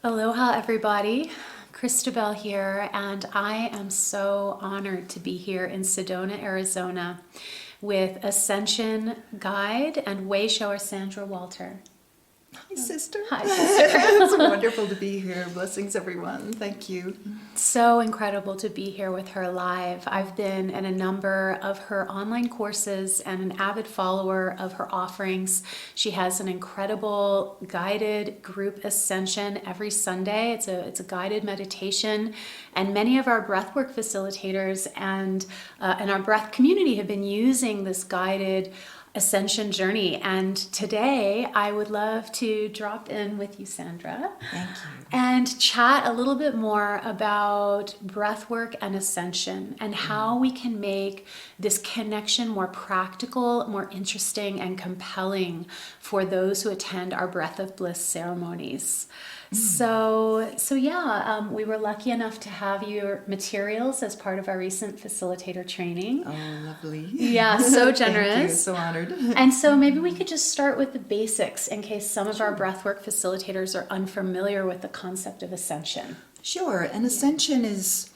Aloha, everybody. Christabel here, and I am so honored to be here in Sedona, Arizona, with Ascension Guide and Way Shower Sandra Walter. Hi, sister. Hi, sister. It's wonderful to be here. Blessings, everyone. Thank you. So incredible to be here with her live. I've been in a number of her online courses and an avid follower of her offerings. She has an incredible guided group ascension every Sunday. It's a guided meditation, and many of our breathwork facilitators and our breath community have been using this guided ascension journey. And today I would love to drop in with you, Sandra. Thank you. And chat a little bit more about breathwork and ascension and how we can make this connection more practical, more interesting, and compelling for those who attend our Breath of Bliss ceremonies. So yeah, we were lucky enough to have your materials as part of our recent facilitator training. Oh, lovely. Yeah, so Thank generous. you. So honored. And so maybe we could just start with the basics in case some of our breathwork facilitators are unfamiliar with the concept of ascension. Sure. And ascension is,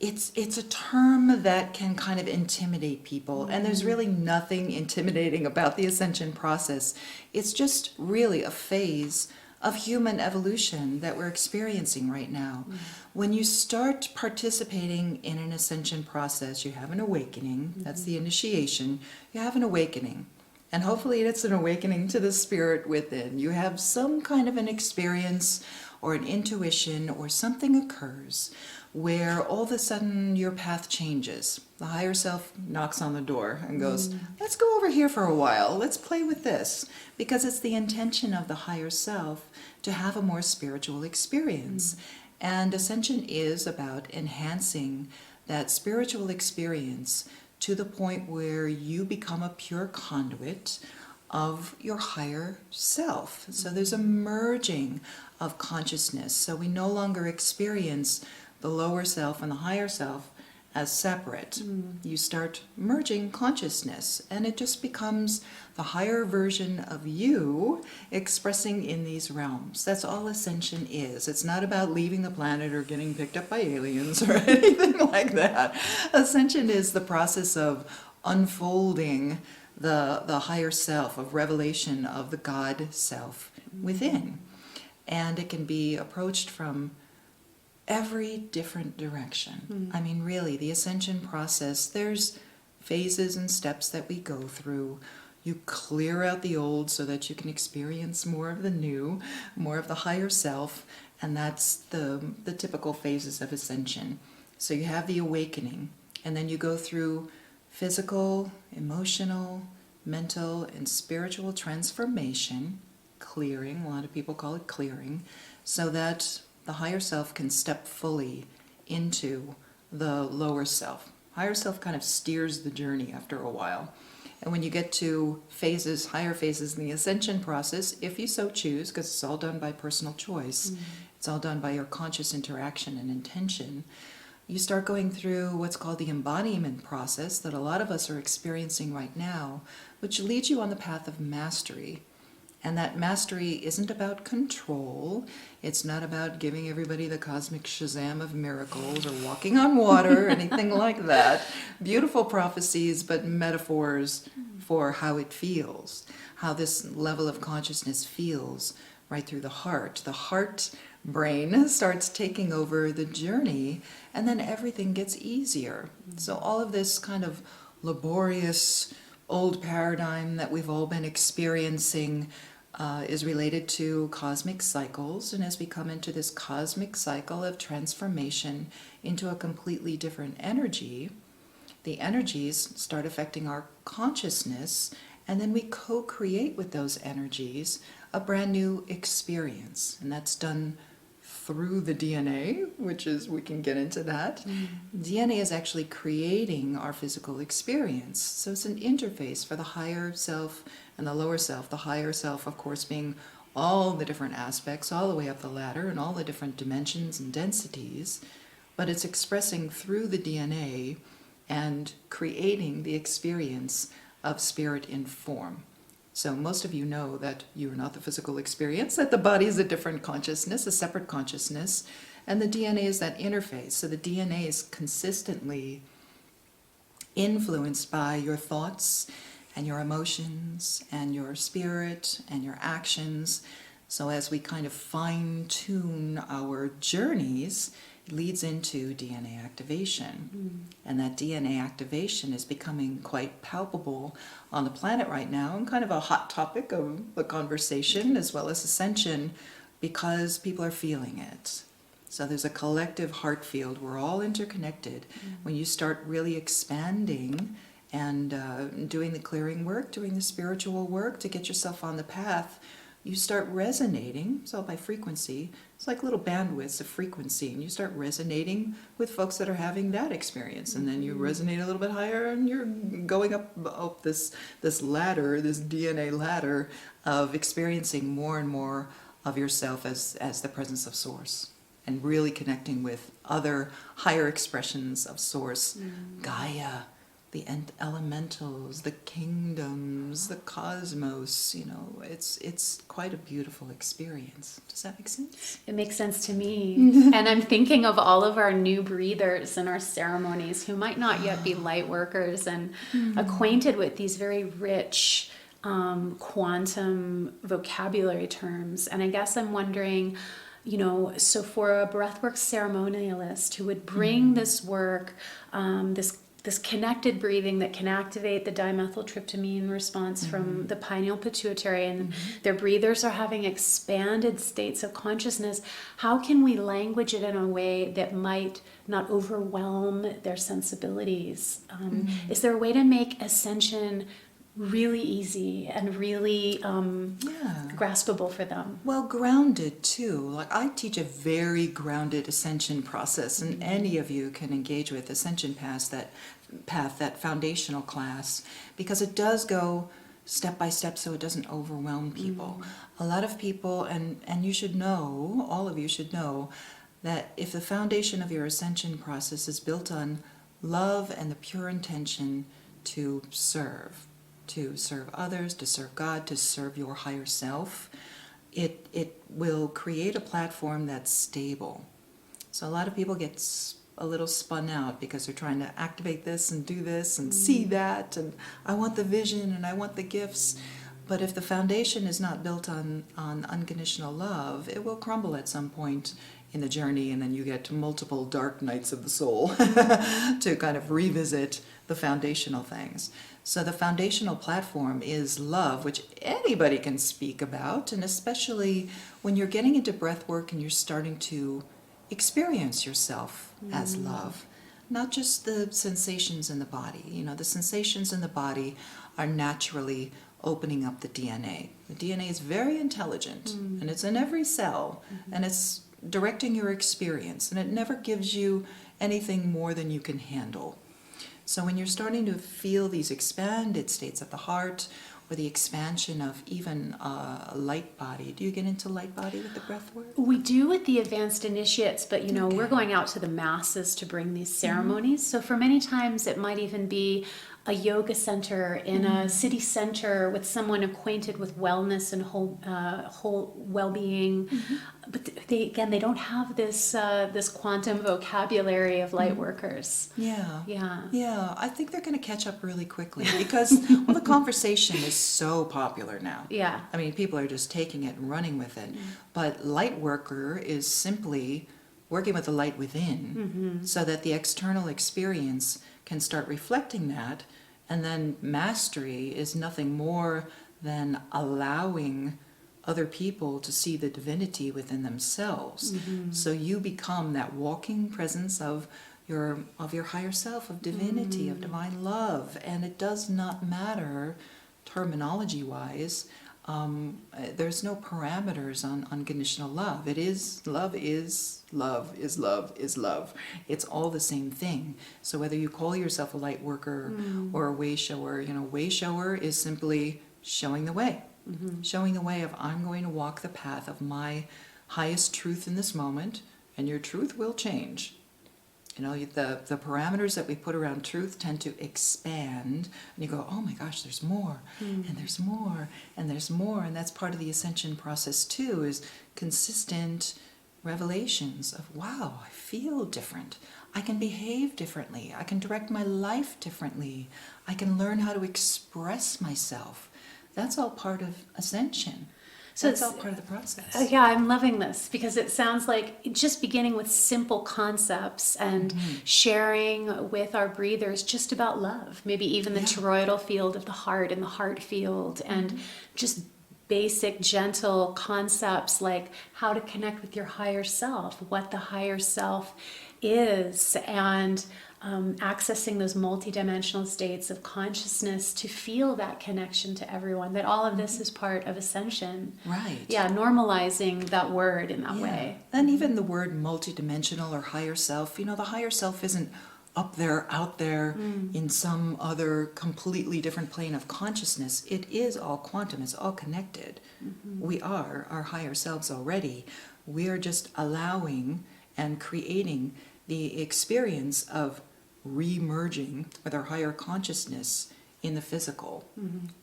it's a term that can kind of intimidate people. And there's really nothing intimidating about the ascension process. It's just really a phase of human evolution that we're experiencing right now. When you start participating in an ascension process, you have an awakening. That's the initiation. You have an awakening. And hopefully it's an awakening to the spirit within. You have some kind of an experience or an intuition or something occurs where all of a sudden your path changes. The higher self knocks on the door and goes, let's go over here for a while. Let's play with this. Because it's the intention of the higher self to have a more spiritual experience. And ascension is about enhancing that spiritual experience to the point where you become a pure conduit of your higher self. So there's a merging of consciousness. So we no longer experience the lower self and the higher self as separate. You start merging consciousness, and it just becomes the higher version of you expressing in these realms. That's all ascension is. It's not about leaving the planet or getting picked up by aliens or anything like that. Ascension is the process of unfolding the higher self, of revelation of the God self within. And it can be approached from every different direction. I mean, really, the ascension process, there's phases and steps that we go through. You clear out the old so that you can experience more of the new, more of the higher self, and that's the typical phases of ascension. So you have the awakening, and then you go through physical, emotional, mental, and spiritual transformation, clearing, a lot of people call it clearing, so that the higher self can step fully into the lower self. Higher self kind of steers the journey after a while. And when you get to phases, higher phases in the ascension process, if you so choose, because it's all done by personal choice, it's all done by your conscious interaction and intention, you start going through what's called the embodiment process that a lot of us are experiencing right now, which leads you on the path of mastery. And that mastery isn't about control. It's not about giving everybody the cosmic Shazam of miracles or walking on water or anything like that. Beautiful prophecies, but metaphors for how it feels, how this level of consciousness feels right through the heart. The heart brain starts taking over the journey, and then everything gets easier. So all of this kind of laborious old paradigm that we've all been experiencing is related to cosmic cycles, and as we come into this cosmic cycle of transformation into a completely different energy, the energies start affecting our consciousness, and then we co-create with those energies a brand new experience, and that's done through the DNA, which is, we can get into that. DNA is actually creating our physical experience. So it's an interface for the higher self and the lower self. The higher self, of course, being all the different aspects, all the way up the ladder, and all the different dimensions and densities. But it's expressing through the DNA and creating the experience of spirit in form. So most of you know that you are not the physical experience, that the body is a different consciousness, a separate consciousness, and the DNA is that interface. So the DNA is consistently influenced by your thoughts and your emotions and your spirit and your actions. So as we kind of fine-tune our journeys, it leads into DNA activation. And that DNA activation is becoming quite palpable on the planet right now, and kind of a hot topic of the conversation as well as ascension, because people are feeling it. So there's a collective heart field. We're all interconnected. When you start really expanding and doing the clearing work, doing the spiritual work to get yourself on the path, you start resonating. So by frequency, it's like little bandwidths of frequency, and you start resonating with folks that are having that experience, and then you resonate a little bit higher, and you're going up this ladder, this DNA ladder of experiencing more and more of yourself as the presence of Source, and really connecting with other higher expressions of Source, Gaia, the elementals, the kingdoms, the cosmos. It's quite a beautiful experience. Does that make sense? It makes sense to me. And I'm thinking of all of our new breathers in our ceremonies who might not yet be light workers and acquainted with these very rich quantum vocabulary terms. And I guess I'm wondering, so for a breathwork ceremonialist who would bring this work, this connected breathing that can activate the dimethyltryptamine response from the pineal pituitary, and their breathers are having expanded states of consciousness, how can we language it in a way that might not overwhelm their sensibilities? Is there a way to make ascension really easy and really graspable for them? Well, grounded too. Like, I teach a very grounded ascension process, and any of you can engage with Ascension Path, that foundational class, because it does go step by step so it doesn't overwhelm people. A lot of people, and you should know, all of you should know, that if the foundation of your ascension process is built on love and the pure intention to serve others, to serve God, to serve your higher self, it will create a platform that's stable. So a lot of people get a little spun out because they're trying to activate this and do this and see that, and I want the vision and I want the gifts. But if the foundation is not built on unconditional love, it will crumble at some point in the journey, and then you get to multiple dark nights of the soul to kind of revisit the foundational things. So the foundational platform is love, which anybody can speak about, and especially when you're getting into breath work and you're starting to experience yourself as love, not just the sensations in the body. The sensations in the body are naturally opening up the DNA. The DNA is very intelligent, and it's in every cell, and it's directing your experience, and it never gives you anything more than you can handle. So when you're starting to feel these expanded states of the heart, or the expansion of even light body. Do you get into light body with the breath work? We do with the advanced initiates, but we're going out to the masses to bring these ceremonies. So for many times it might even be a yoga center in a city center with someone acquainted with wellness and whole well-being. But they don't have this quantum vocabulary of light workers. Yeah. I think they're going to catch up really quickly because the conversation is so popular now. Yeah. I mean, people are just taking it and running with it. But light worker is simply working with the light within, so that the external experience can start reflecting that. And then mastery is nothing more than allowing other people to see the divinity within themselves. So you become that walking presence of your higher self, of divinity, of divine love. And it does not matter terminology-wise. There's no parameters on unconditional love. It is love is love is love is love. It's all the same thing. So whether you call yourself a light worker or a way shower, way shower is simply showing the way. Showing the way of, I'm going to walk the path of my highest truth in this moment, and your truth will change. You know, the parameters that we put around truth tend to expand, and you go, oh my gosh, there's more, and there's more, and there's more, and that's part of the ascension process too, is consistent revelations of, wow, I feel different. I can behave differently. I can direct my life differently. I can learn how to express myself. That's all part of ascension. So That's it's- all part of the process. Yeah, I'm loving this because it sounds like just beginning with simple concepts and sharing with our breathers just about love, maybe even the toroidal field of the heart and the heart field, and just basic, gentle concepts like how to connect with your higher self, what the higher self is, and accessing those multidimensional states of consciousness to feel that connection to everyone, that all of this is part of ascension. Right. Yeah, normalizing that word in that way. And even the word multidimensional or higher self, you know, the higher self isn't up there, out there in some other completely different plane of consciousness. It is all quantum, it's all connected. We are our higher selves already. We are just allowing and creating the experience of re-merging with our higher consciousness in the physical.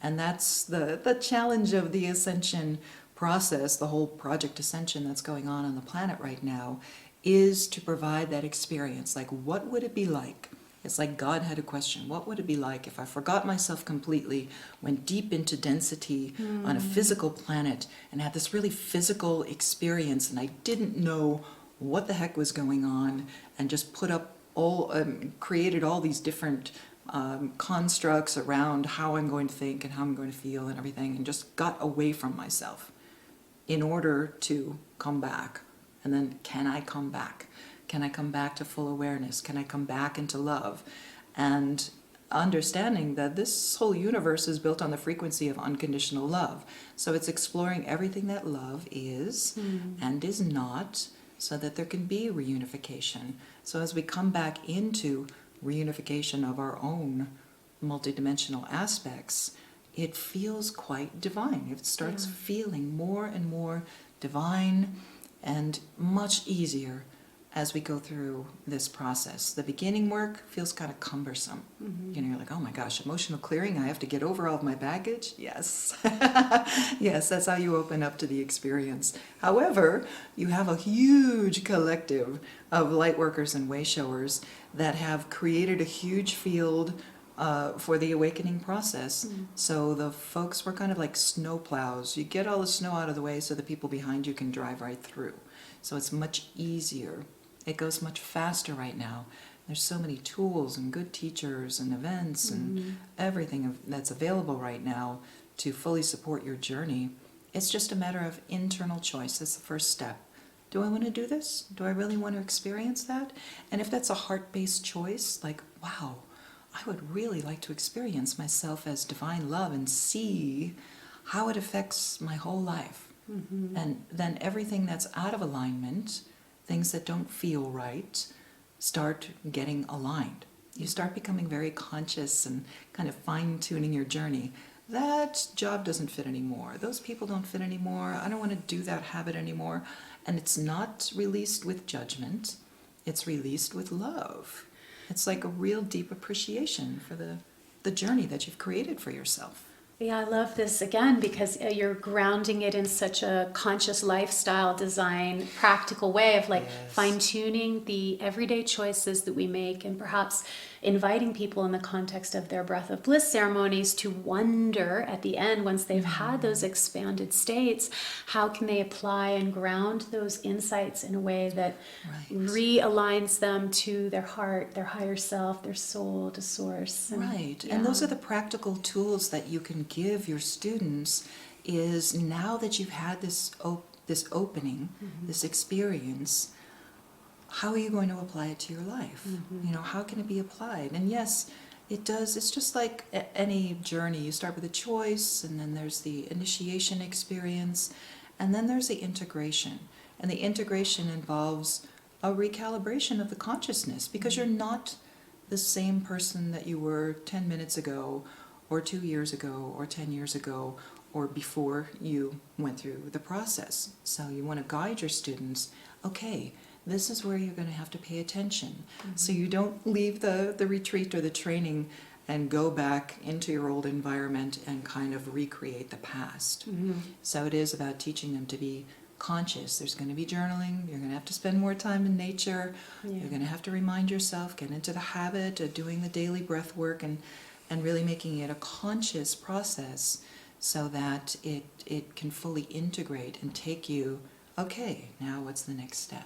And that's the challenge of the ascension process, the whole project ascension that's going on the planet right now, is to provide that experience. Like, what would it be like? It's like God had a question. What would it be like if I forgot myself completely, went deep into density on a physical planet, and had this really physical experience, and I didn't know what the heck was going on, and just put up all, created all these different constructs around how I'm going to think and how I'm going to feel and everything, and just got away from myself in order to come back. And then, can I come back? Can I come back to full awareness? Can I come back into love? And understanding that this whole universe is built on the frequency of unconditional love. So it's exploring everything that love is and is not, so that there can be reunification. So as we come back into reunification of our own multidimensional aspects, it feels quite divine. It starts feeling more and more divine and much easier as we go through this process. The beginning work feels kind of cumbersome. You know, you're like, oh my gosh, emotional clearing, I have to get over all of my baggage? Yes. Yes, that's how you open up to the experience. However, you have a huge collective of light workers and way showers that have created a huge field for the awakening process. So the folks were kind of like snow plows. You get all the snow out of the way so the people behind you can drive right through. So it's much easier. It goes much faster right now. There's so many tools and good teachers and events and everything that's available right now to fully support your journey. It's just a matter of internal choice. That's the first step. Do I want to do this? Do I really want to experience that? And if that's a heart-based choice, like, wow, I would really like to experience myself as divine love and see how it affects my whole life. And then everything that's out of alignment, things that don't feel right, start getting aligned. You start becoming very conscious and kind of fine-tuning your journey. That job doesn't fit anymore. Those people don't fit anymore. I don't want to do that habit anymore. And it's not released with judgment. It's released with love. It's like a real deep appreciation for the journey that you've created for yourself. Yeah, I love this again because you're grounding it in such a conscious lifestyle design, practical way of like fine-tuning the everyday choices that we make, and perhaps inviting people in the context of their breath of bliss ceremonies to wonder at the end, once they've had those expanded states, how can they apply and ground those insights in a way that realigns them to their heart, their higher self, their soul, to source. And, And those are the practical tools that you can give your students. Is now that you've had this opening, this experience, how are you going to apply it to your life? You know, how can it be applied? And yes, it does. It's just like any journey. You start with a choice, and then there's the initiation experience, and then there's the integration. And the integration involves a recalibration of the consciousness, because you're not the same person that you were 10 minutes ago, or 2 years ago, or 10 years ago, or before you went through the process. So you want to guide your students, okay, this is where you're going to have to pay attention. So you don't leave the retreat or the training and go back into your old environment and kind of recreate the past. So it is about teaching them to be conscious. There's going to be journaling. You're going to have to spend more time in nature. You're going to have to remind yourself, get into the habit of doing the daily breath work and really making it a conscious process so that it can fully integrate and take you, okay, now what's the next step?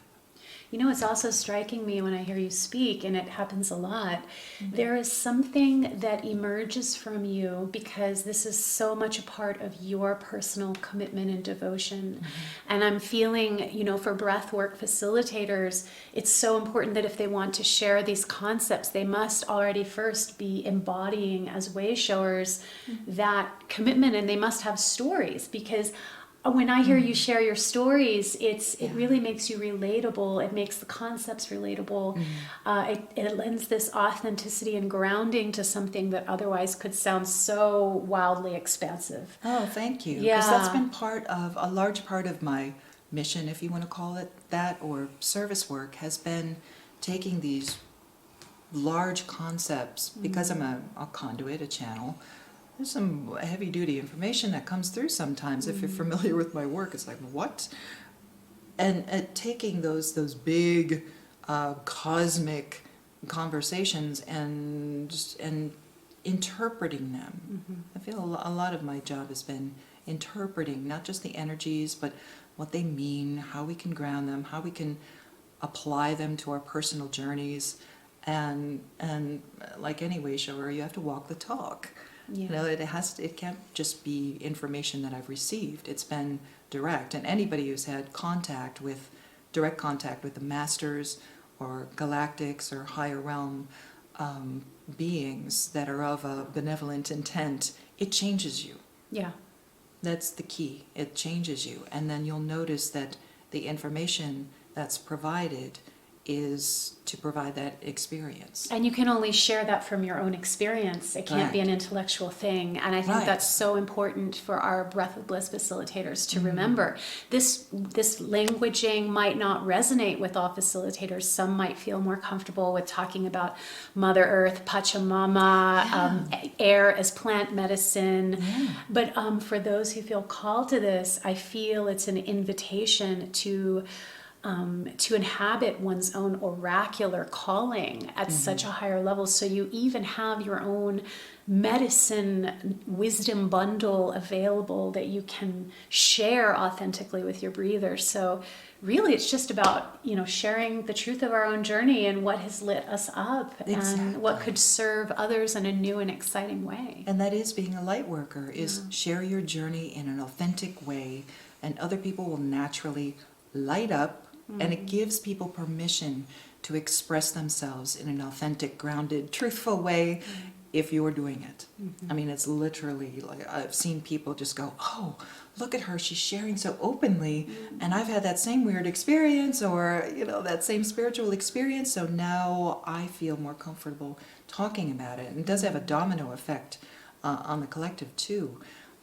You know, it's also striking me when I hear you speak, and it happens a lot, there is something that emerges from you because this is so much a part of your personal commitment and devotion. And I'm feeling, you know, for breathwork facilitators, it's so important that if they want to share these concepts, they must already first be embodying as way showers that commitment, and they must have stories, because when I hear you share your stories, it really makes you relatable. It makes the concepts relatable. It lends this authenticity and grounding to something that otherwise could sound so wildly expansive. Oh, thank you. Yeah. Because that's been a large part of my mission, if you want to call it that, or service work, has been taking these large concepts, because I'm a conduit, a channel. There's some heavy-duty information that comes through sometimes. If you're familiar with my work, it's like, what? And taking those big cosmic conversations and interpreting them. I feel a lot of my job has been interpreting not just the energies, but what they mean, how we can ground them, how we can apply them to our personal journeys. And like any way shower, you have to walk the talk. Yeah. You know, it can't just be information that I've received. It's been direct, and anybody who's had direct contact with the masters or galactics or higher realm beings that are of a benevolent intent, it changes you. Yeah. That's the key. It changes you, and then you'll notice that the information that's provided is to provide that experience. And you can only share that from your own experience. It can't be an intellectual thing. And I think that's so important for our Breath of Bliss facilitators to remember. This languaging might not resonate with all facilitators. Some might feel more comfortable with talking about Mother Earth, Pachamama, air as plant medicine. But for those who feel called to this, I feel it's an invitation to inhabit one's own oracular calling at such a higher level. So you even have your own medicine wisdom bundle available that you can share authentically with your breather. So really it's just about, you know, sharing the truth of our own journey and what has lit us up and what could serve others in a new and exciting way. And that is being a light worker, is share your journey in an authentic way, and other people will naturally light up. And it gives people permission to express themselves in an authentic, grounded, truthful way if you're doing it. I mean, it's literally like I've seen people just go, oh, look at her, she's sharing so openly, and I've had that same weird experience, or, you know, that same spiritual experience, so now I feel more comfortable talking about it. And it does have a domino effect on the collective too.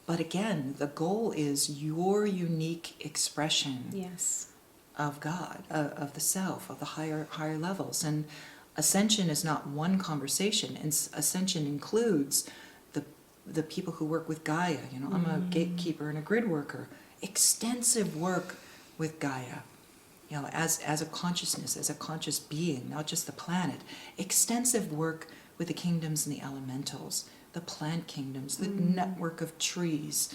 But again, the goal is your unique expression. Yes. Of God, of the self, of the higher levels. And ascension is not one conversation. And ascension includes the people who work with Gaia. You know, I'm a gatekeeper and a grid worker. Extensive work with Gaia. You know, as a consciousness, as a conscious being, not just the planet. Extensive work with the kingdoms and the elementals, the plant kingdoms, the network of trees,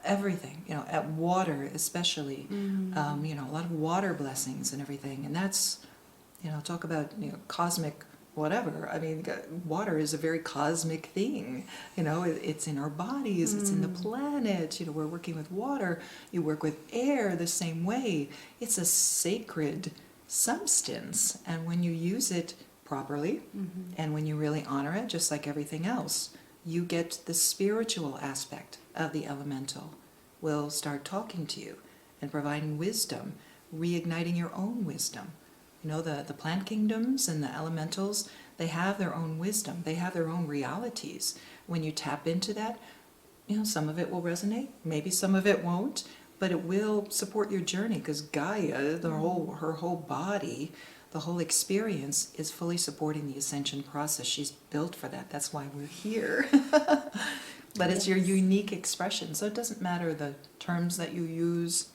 everything, you know, at water especially, you know, a lot of water blessings and everything. And that's, you know, talk about, you know, cosmic whatever. I mean, water is a very cosmic thing. You know, it's in our bodies, it's in the planet. You know, we're working with water. You work with air the same way. It's a sacred substance. And when you use it properly, and when you really honor it, just like everything else, you get the spiritual aspect of the elemental will start talking to you and providing wisdom, reigniting your own wisdom. You know, the plant kingdoms and the elementals, they have their own wisdom. They have their own realities. When you tap into that, you know, some of it will resonate, maybe some of it won't, but it will support your journey, because Gaia, her whole body, the whole experience is fully supporting the ascension process. She's built for that. That's why we're here. But it's your unique expression. So it doesn't matter the terms that you use,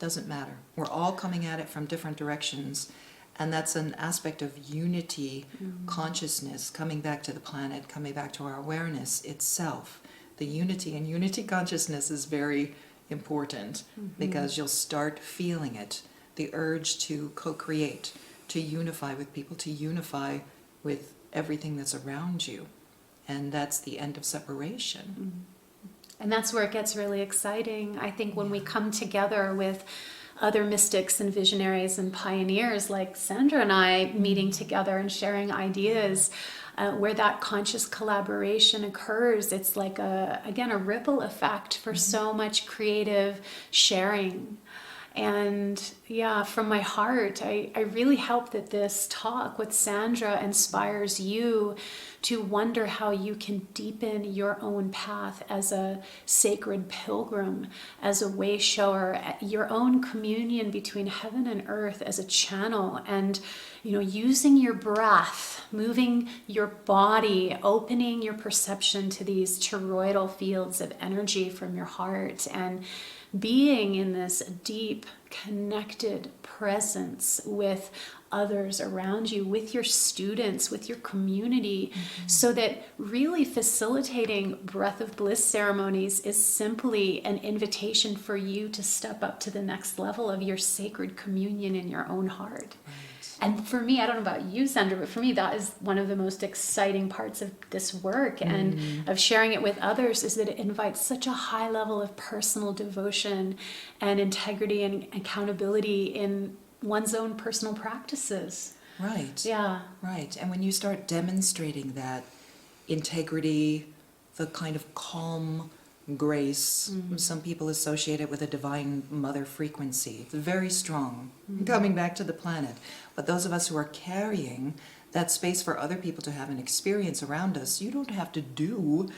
doesn't matter. We're all coming at it from different directions. And that's an aspect of unity, consciousness, coming back to the planet, coming back to our awareness itself. The unity and unity consciousness is very important, because you'll start feeling it, the urge to co-create, to unify with people, to unify with everything that's around you. And that's the end of separation. And that's where it gets really exciting. I think when we come together with other mystics and visionaries and pioneers like Sandra and I meeting together and sharing ideas, where that conscious collaboration occurs, it's like a ripple effect for so much creative sharing. And yeah, from my heart, I really hope that this talk with Sandra inspires you to wonder how you can deepen your own path as a sacred pilgrim, as a way shower, your own communion between heaven and earth as a channel, and using your breath, moving your body, opening your perception to these toroidal fields of energy from your heart, and being in this deep, connected presence with others around you, with your students, with your community, so that really facilitating breath of bliss ceremonies is simply an invitation for you to step up to the next level of your sacred communion in your own heart. And for me, I don't know about you, Sandra, but for me, that is one of the most exciting parts of this work and of sharing it with others, is that it invites such a high level of personal devotion and integrity and accountability in one's own personal practices. Right. Yeah. Right. And when you start demonstrating that integrity, the kind of calm grace, some people associate it with a divine mother frequency. It's very strong, coming back to the planet. But those of us who are carrying that space for other people to have an experience around us, you don't have to do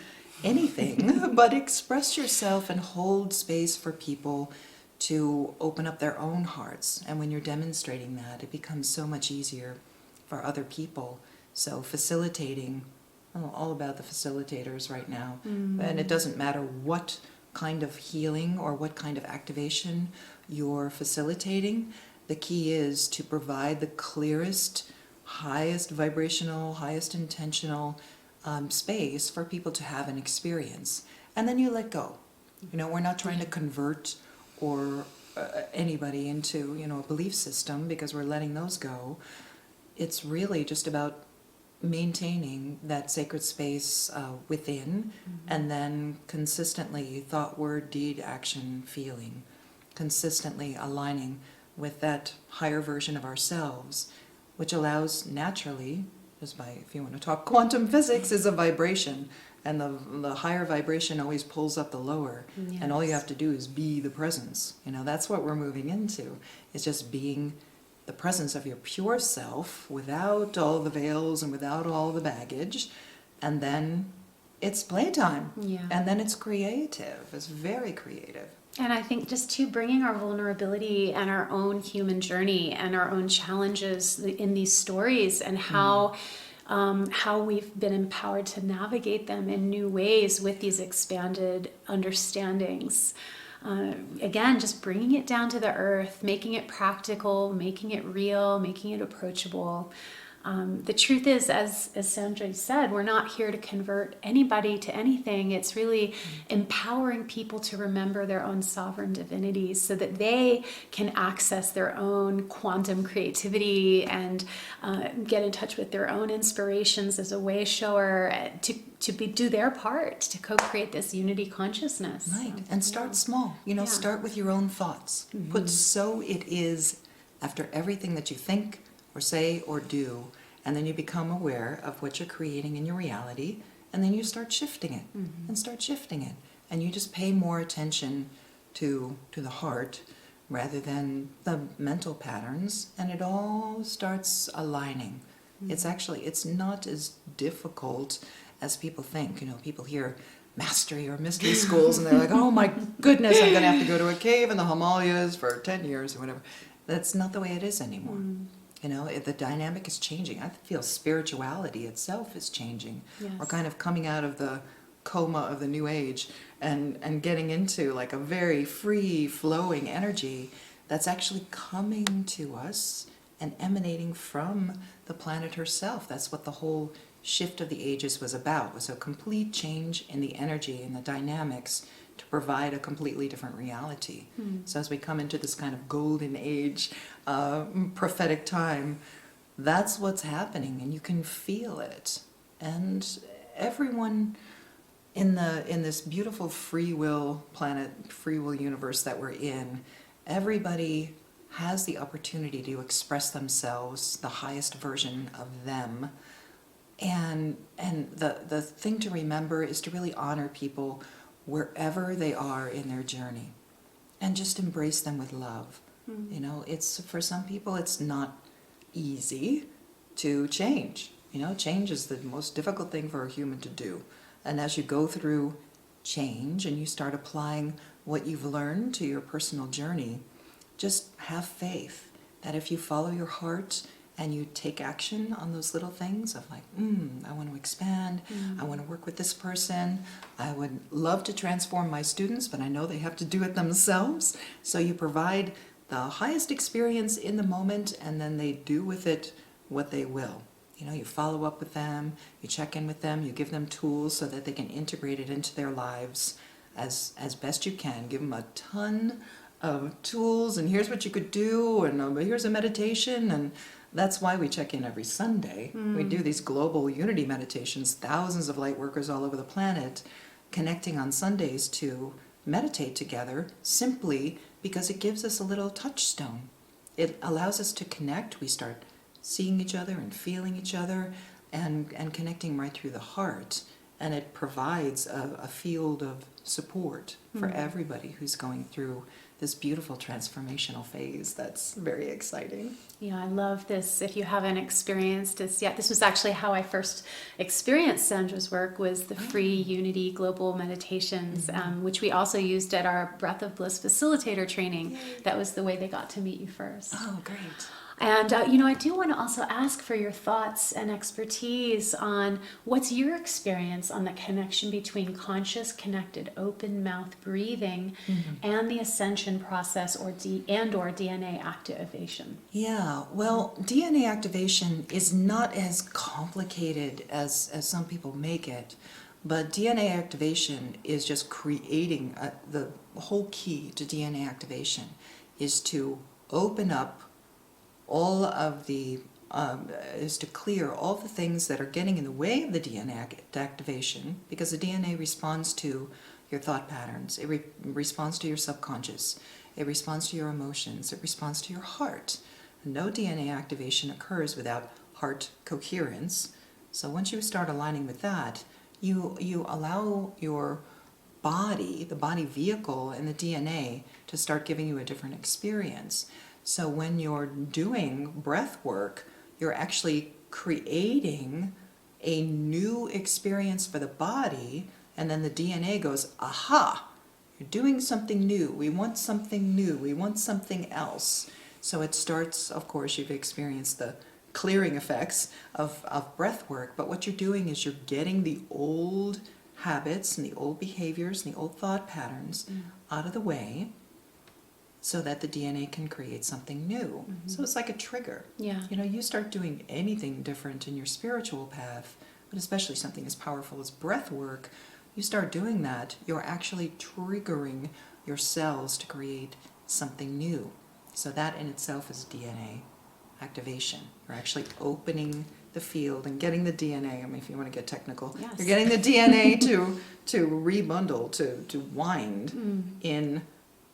anything but express yourself and hold space for people to open up their own hearts. And when you're demonstrating that, it becomes so much easier for other people. So facilitating, all about the facilitators right now. And it doesn't matter what kind of healing or what kind of activation you're facilitating. The key is to provide the clearest, highest vibrational, highest intentional space for people to have an experience. And then you let go. We're not trying to convert or anybody into, a belief system, because we're letting those go. It's really just about maintaining that sacred space within, and then consistently thought, word, deed, action, feeling, consistently aligning with that higher version of ourselves, which allows naturally, just by, if you want to talk quantum physics, is a vibration, and the higher vibration always pulls up the lower. And all you have to do is be the presence. That's what we're moving into. It's just being the presence of your pure self, without all the veils and without all the baggage. And then it's playtime. And then it's creative. It's very creative. And I think just to bringing our vulnerability and our own human journey and our own challenges in these stories, and how we've been empowered to navigate them in new ways with these expanded understandings. Again, just bringing it down to the earth, making it practical, making it real, making it approachable. The truth is, as Sandra said, we're not here to convert anybody to anything. It's really empowering people to remember their own sovereign divinities so that they can access their own quantum creativity and get in touch with their own inspirations as a way shower to do their part to co-create this unity consciousness. Right, and start small. Start with your own thoughts. Put "so it is" after everything that you think or say or do, and then you become aware of what you're creating in your reality, and then you start shifting it, and you just pay more attention to the heart rather than the mental patterns, and it all starts aligning. It's not as difficult as people think. People hear mastery or mystery schools, and they're like, oh my goodness, I'm going to have to go to a cave in the Himalayas for 10 years or whatever. That's not the way it is anymore. You know, the dynamic is changing. I feel spirituality itself is changing. Yes. We're kind of coming out of the coma of the new age and getting into like a very free flowing energy that's actually coming to us and emanating from the planet herself. That's what the whole shift of the ages was about, was a complete change in the energy and the dynamics to provide a completely different reality. So as we come into this kind of golden age, prophetic time, that's what's happening, and you can feel it. And everyone in this beautiful free will planet, free will universe that we're in, everybody has the opportunity to express themselves, the highest version of them. And the thing to remember is to really honor people wherever they are in their journey, and just embrace them with love. You know, it's, for some people it's not easy to change. You know, change is the most difficult thing for a human to do. And as you go through change and you start applying what you've learned to your personal journey, just have faith that if you follow your heart and you take action on those little things of like, I want to expand, I want to work with this person, I would love to transform my students, but I know they have to do it themselves. So you provide the highest experience in the moment, and then they do with it what they will. You know, you follow up with them, you check in with them, you give them tools so that they can integrate it into their lives as best you can. Give them a ton of tools, and here's what you could do, and here's a meditation, and that's why we check in every Sunday. We do these global unity meditations, thousands of light workers all over the planet connecting on Sundays to meditate together, simply because it gives us a little touchstone. It allows us to connect. We start seeing each other and feeling each other and connecting right through the heart. And it provides a field of support for everybody who's going through this beautiful transformational phase that's very exciting. Yeah, I love this. If you haven't experienced this yet, this was actually how I first experienced Sandra's work, was the free unity global meditations, which we also used at our Breath of Bliss facilitator training. That was the way they got to meet you first. Oh, great. And, you know, I do want to also ask for your thoughts and expertise on what's your experience on the connection between conscious, connected, open mouth breathing and the ascension process or DNA activation. Yeah, well, DNA activation is not as complicated as some people make it, but DNA activation is just creating, the whole key to DNA activation is to open up all of the, is to clear all the things that are getting in the way of the DNA activation, because the DNA responds to your thought patterns, it responds to your subconscious, it responds to your emotions, it responds to your heart. No DNA activation occurs without heart coherence. So once you start aligning with that, you allow your body, the body vehicle and the DNA to start giving you a different experience. So when you're doing breath work, you're actually creating a new experience for the body, and then the DNA goes, aha, you're doing something new. We want something new. We want something else. So it starts, of course, you've experienced the clearing effects of breath work, but what you're doing is you're getting the old habits and the old behaviors and the old thought patterns out of the way, so that the DNA can create something new. So it's like a trigger. Yeah. You know, you start doing anything different in your spiritual path, but especially something as powerful as breath work, you start doing that, you're actually triggering your cells to create something new. So that in itself is DNA activation. You're actually opening the field and getting the DNA, I mean, if you want to get technical, Yes. you're getting the DNA to rebundle, to wind in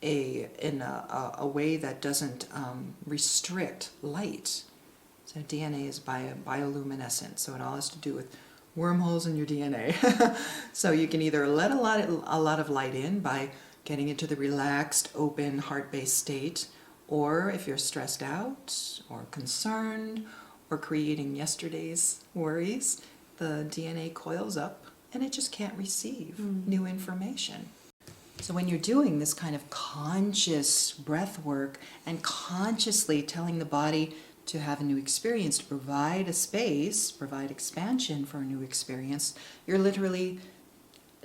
a way that doesn't restrict light. So DNA is bioluminescent, so it all has to do with wormholes in your DNA. So you can either let a lot of light in by getting into the relaxed, open, heart-based state, or if you're stressed out or concerned or creating yesterday's worries, the DNA coils up and it just can't receive new information. So when you're doing this kind of conscious breath work and consciously telling the body to have a new experience, to provide a space, provide expansion for a new experience, you're literally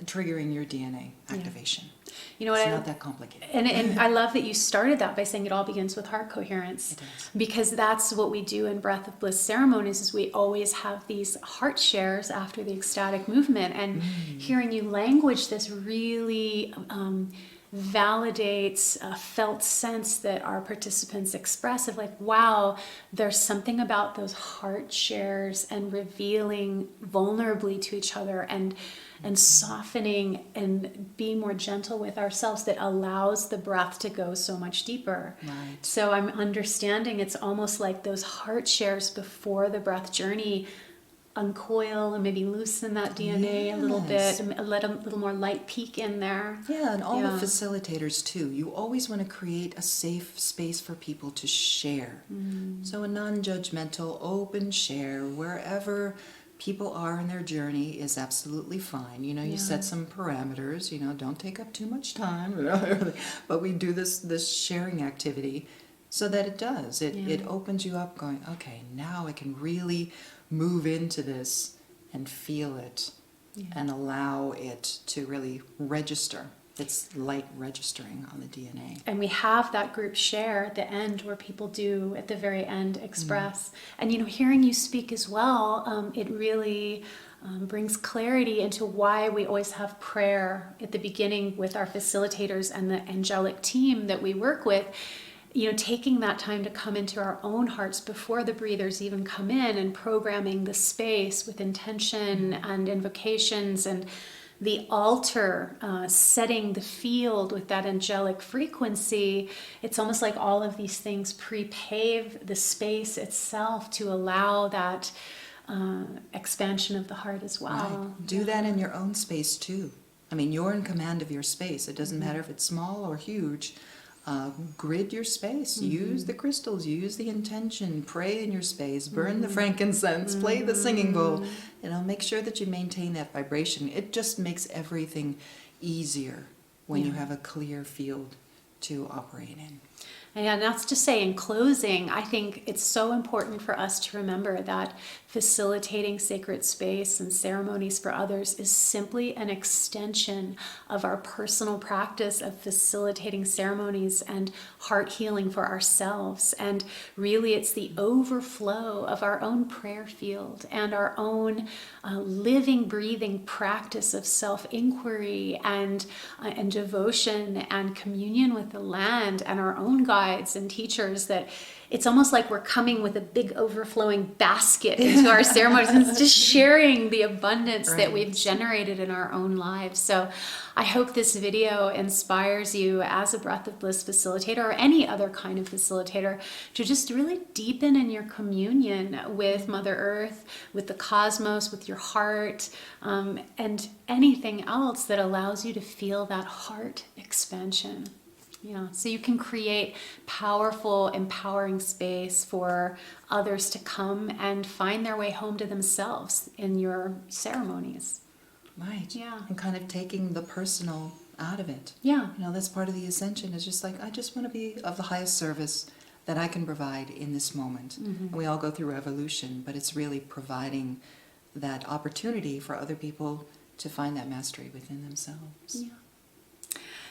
triggering your DNA activation. You know what? It's not that complicated. And I love that you started that by saying it all begins with heart coherence. It does. Because that's what we do in Breath of Bliss ceremonies is we always have these heart shares after the ecstatic movement. And hearing you language this really validates a felt sense that our participants express of like, wow, there's something about those heart shares and revealing vulnerably to each other and softening and being more gentle with ourselves that allows the breath to go so much deeper. Right. So I'm understanding it's almost like those heart shares before the breath journey uncoil and maybe loosen that DNA a little bit and let a little more light peek in there. Yeah, and all the facilitators too. You always want to create a safe space for people to share. So a non-judgmental, open share wherever people are in their journey is absolutely fine. You know, you set some parameters, you know, don't take up too much time, but we do this sharing activity so that it opens you up going, okay, now I can really move into this and feel it and allow it to really register. It's light registering on the DNA. And we have that group share at the end where people do at the very end express. And, you know, hearing you speak as well, it really brings clarity into why we always have prayer at the beginning with our facilitators and the angelic team that we work with. You know, taking that time to come into our own hearts before the breathers even come in and programming the space with intention and invocations and the altar, setting the field with that angelic frequency. It's almost like all of these things pre-pave the space itself to allow that expansion of the heart as well. Right. Do that in your own space too. I mean, you're in command of your space. It doesn't matter if it's small or huge. Grid your space, use the crystals, use the intention, pray in your space, burn the frankincense, play the singing bowl, you know, make sure that you maintain that vibration. It just makes everything easier when you have a clear field to operate in. And that's to say, in closing, I think it's so important for us to remember that facilitating sacred space and ceremonies for others is simply an extension of our personal practice of facilitating ceremonies and heart healing for ourselves. And really, it's the overflow of our own prayer field and our own living, breathing practice of self-inquiry and devotion and communion with the land and our own guides and teachers, that it's almost like we're coming with a big overflowing basket into our ceremonies and just sharing the abundance that we've generated in our own lives. So I hope this video inspires you as a Breath of Bliss facilitator or any other kind of facilitator to just really deepen in your communion with Mother Earth, with the cosmos, with your heart, and anything else that allows you to feel that heart expansion. Yeah, so you can create powerful, empowering space for others to come and find their way home to themselves in your ceremonies. Right. Yeah. And kind of taking the personal out of it. Yeah. You know, that's part of the ascension, is just like, I just want to be of the highest service that I can provide in this moment. And we all go through evolution, but it's really providing that opportunity for other people to find that mastery within themselves. Yeah.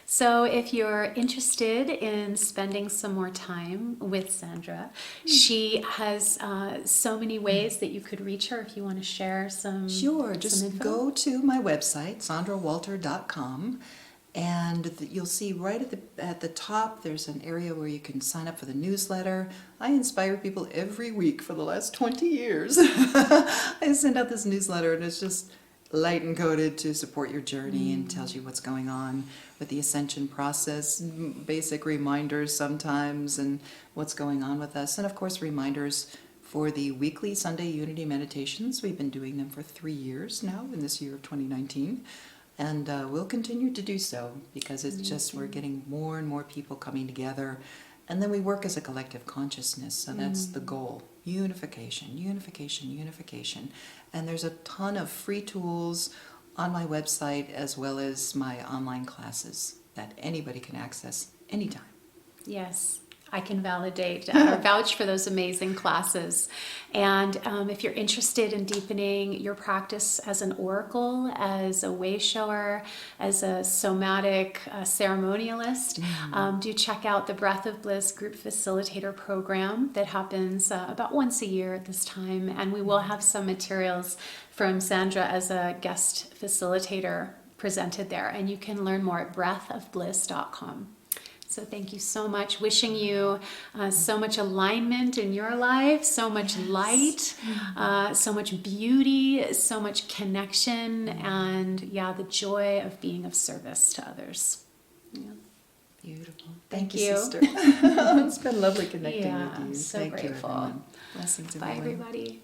So if you're interested in spending some more time with Sandra, she has so many ways that you could reach her if you want to share some. Sure, some just info. go to my website, sandrawalter.com, and you'll see right at the top there's an area where you can sign up for the newsletter. I inspire people every week for the last 20 years. I send out this newsletter, and it's just light and coded to support your journey and tells you what's going on with the ascension process, basic reminders sometimes, and what's going on with us, and of course reminders for the weekly Sunday Unity meditations. We've been doing them for 3 years now in this year of 2019, and we'll continue to do so because it's just we're getting more and more people coming together, and then we work as a collective consciousness, so that's the goal. Unification, unification, unification. And there's a ton of free tools on my website, as well as my online classes that anybody can access anytime. Yes, I can validate or vouch for those amazing classes. And if you're interested in deepening your practice as an oracle, as a way shower, as a somatic ceremonialist, do check out the Breath of Bliss Group Facilitator Program that happens about once a year at this time. And we will have some materials from Sandra as a guest facilitator presented there. And you can learn more at breathofbliss.com. So thank you so much. Wishing you so much alignment in your life, so much light, so much beauty, so much connection, and the joy of being of service to others. Yeah. Beautiful. Thank Thank you, you. sister. It's been lovely connecting with you. So Thank grateful. you, everyone. Blessings, Bye, everyone. everybody.